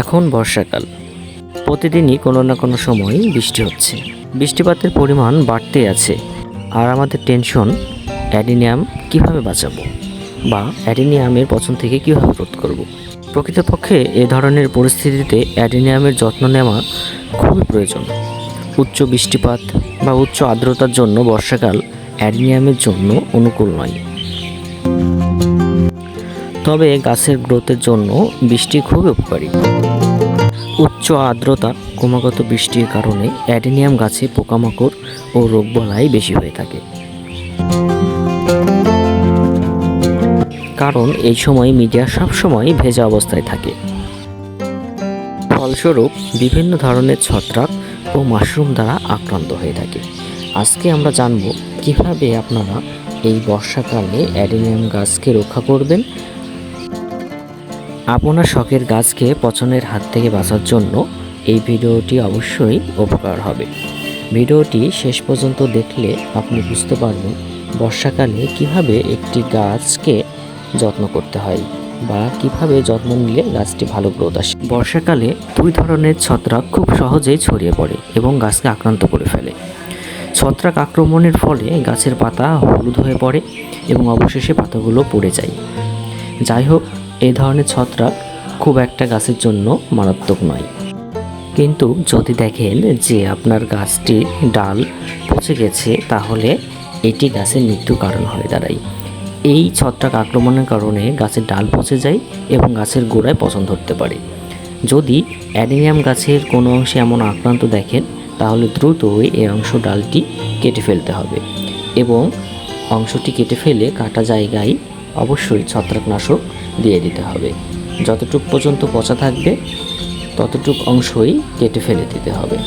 এখন বর্ষাকাল, প্রতিদিনই কোনো না কোনো সময় বৃষ্টি হচ্ছে, বৃষ্টিপাতের পরিমাণ বাড়তেই আছে। আর আমাদের টেনশন, অ্যাডিনিয়াম কিভাবে বাঁচাবো বা অ্যাডিনিয়ামের পচন থেকে কীভাবে রোধ করব। প্রকৃতপক্ষে এ ধরনের পরিস্থিতিতে অ্যাডিনিয়ামের যত্ন নেওয়া খুবই প্রয়োজন। উচ্চ বৃষ্টিপাত বা উচ্চ আর্দ্রতার জন্য বর্ষাকাল অ্যাডিনিয়ামের জন্য অনুকূল নয়। তবে গাছের গ্রোথের জন্য বৃষ্টি খুবই উপকারী। উচ্চ আর্দ্রতা, ক্রমাগত বৃষ্টির কারণে অ্যাডিনিয়াম গাছে পোকামাকড় ও রোগবালাই বেশি হয়ে থাকে। কারণ এই সময় মিডিয়া সবসময় ভেজা অবস্থায় থাকে। ফলস্বরূপ বিভিন্ন ধরনের ছত্রাক ও মাশরুম দ্বারা আক্রান্ত হয়ে থাকে। আজকে আমরা জানব কিভাবে আপনারা এই বর্ষাকালে অ্যাডিনিয়াম গাছকে রক্ষা করবেন। আপনার শখের গাছকে পচনের হাত থেকে বাঁচার জন্য এই ভিডিওটি অবশ্যই উপকার হবে। ভিডিওটি শেষ পর্যন্ত দেখলে আপনি বুঝতে পারবেন বর্ষাকালে কিভাবে একটি গাছকে যত্ন করতে হয় বা কিভাবে যত্ন নিলে গাছটি ভালো গ্রোথ আসে। বর্ষাকালে দুই ধরনের ছত্রাক খুব সহজেই ছড়িয়ে পড়ে এবং গাছকে আক্রান্ত করে ফেলে। ছত্রাক আক্রমণের ফলে গাছের পাতা হলুদ হয়ে পড়ে এবং অবশেষে পাতাগুলো পড়ে যায়। যাই হোক, এই ধরনের ছত্রাক খুব একটা গাছের জন্য মারাত্মক নয়, কিন্তু যদি দেখেন যে আপনার গাছটির ডাল পচে গেছে, তাহলে এটি গাছের মৃত্যুর কারণ হয়ে দাঁড়ায়। এই ছত্রাক আক্রমণের কারণে গাছের ডাল পচে যায় এবং গাছের গোড়ায় পচন ধরতে পারে। যদি অ্যাডিনিয়াম গাছের কোনো অংশে এমন আক্রান্ত দেখেন, তাহলে দ্রুতই এই ডালটি কেটে ফেলতে হবে এবং অংশটি কেটে ফেলে কাটা জায়গায় অবশ্যই ছত্রাকনাশক দিয়ে দিতে হবে। যতটুক পর্যন্ত পচা থাকবে ততটুক অংশই কেটে ফেলে দিতে হবে।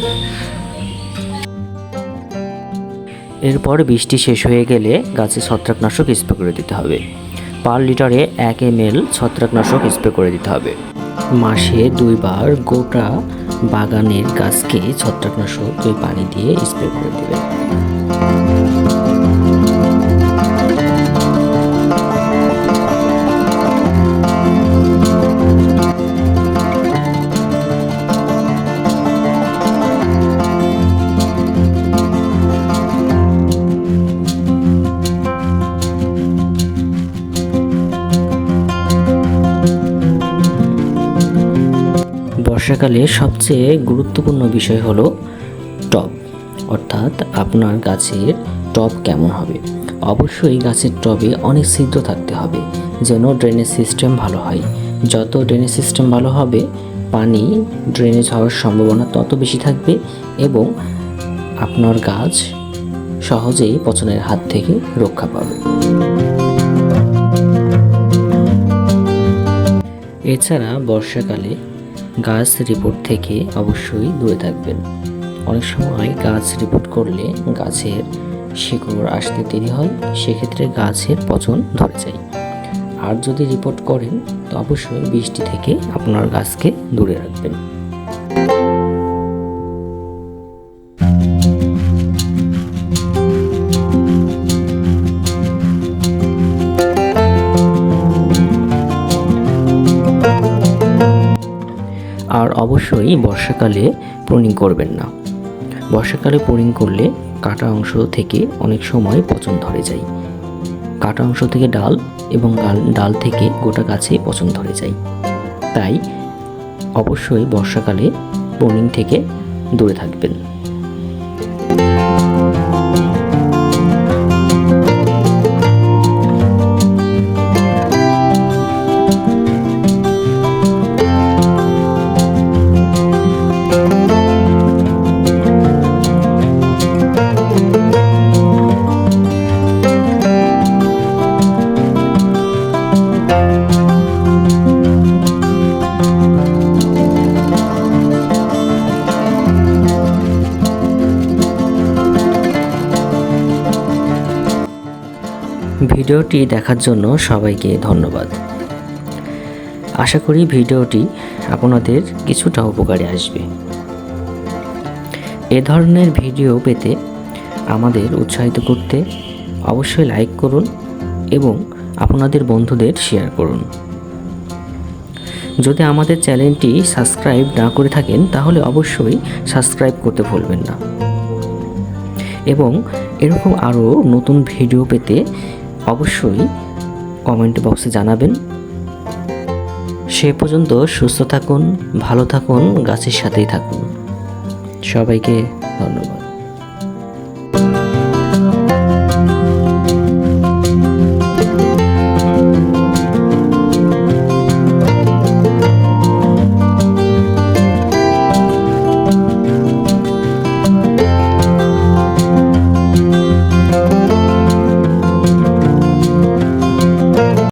এরপর বৃষ্টি শেষ হয়ে গেলে গাছে ছত্রাকনাশক স্প্রে করে দিতে হবে। পার লিটারে 1 ml ছত্রাকনাশক স্প্রে করে দিতে হবে। মাসে 2 বার গোটা বাগানের গাছকে ছত্রাকনাশক পানি দিয়ে স্প্রে করে দেবেন। বর্ষাকালে সবচেয়ে গুরুত্বপূর্ণ বিষয় হলো টব, অর্থাৎ আপনার গাছের টব কেমন হবে। অবশ্যই গাছের টবে অনেক ছিদ্র থাকতে হবে যেন ড্রেনেজ সিস্টেম ভালো হয়। যত ড্রেনেজ সিস্টেম ভালো হবে, পানি ড্রেনেজ হওয়ার সম্ভাবনা তত বেশি থাকবে এবং আপনার গাছ সহজেই পচনের হাত থেকে রক্ষা পাবে। এছাড়া বর্ষাকালে গাছ রিপোর্ট থেকে অবশ্যই দূরে থাকবেন। অনেক সময় গাছ রিপোর্ট করলে গাছের শিকড় আসতে দেরি হয়, সেক্ষেত্রে গাছের পচন ধরে যায়। আর যদি রিপোর্ট করেন তো অবশ্যই বৃষ্টি থেকে আপনার গাছকে দূরে রাখবেন। আর অবশ্যই বর্ষাকালে প্রুনিং করবেন না। বর্ষাকালে প্রুনিং করলে কাটা অংশ থেকে অনেক সময় পচন ধরে যায়। কাটা অংশ থেকে ডাল এবং ডাল থেকে গোটা গাছে পচন ধরে যায়। তাই অবশ্যই বর্ষাকালে প্রুনিং থেকে দূরে থাকবেন। ভিডিওটি দেখার জন্য সবাইকে ধন্যবাদ। আশা করি ভিডিওটি আপনাদের কিছুটা উপকারে আসবে। এ ধরনের ভিডিও পেতে আমাদের উৎসাহিত করতে অবশ্যই লাইক করুন এবং আপনাদের বন্ধুদের শেয়ার করুন। যদি আমাদের চ্যানেলটি সাবস্ক্রাইব না করে থাকেন তাহলে অবশ্যই সাবস্ক্রাইব করতে ভুলবেন না, এবং এরকম আরও নতুন ভিডিও পেতে অবশ্যই কমেন্ট বক্সে জানাবেন। সে পর্যন্ত সুস্থ থাকুন, ভালো থাকুন, গাছের সাথেই থাকুন। সবাইকে ধন্যবাদ।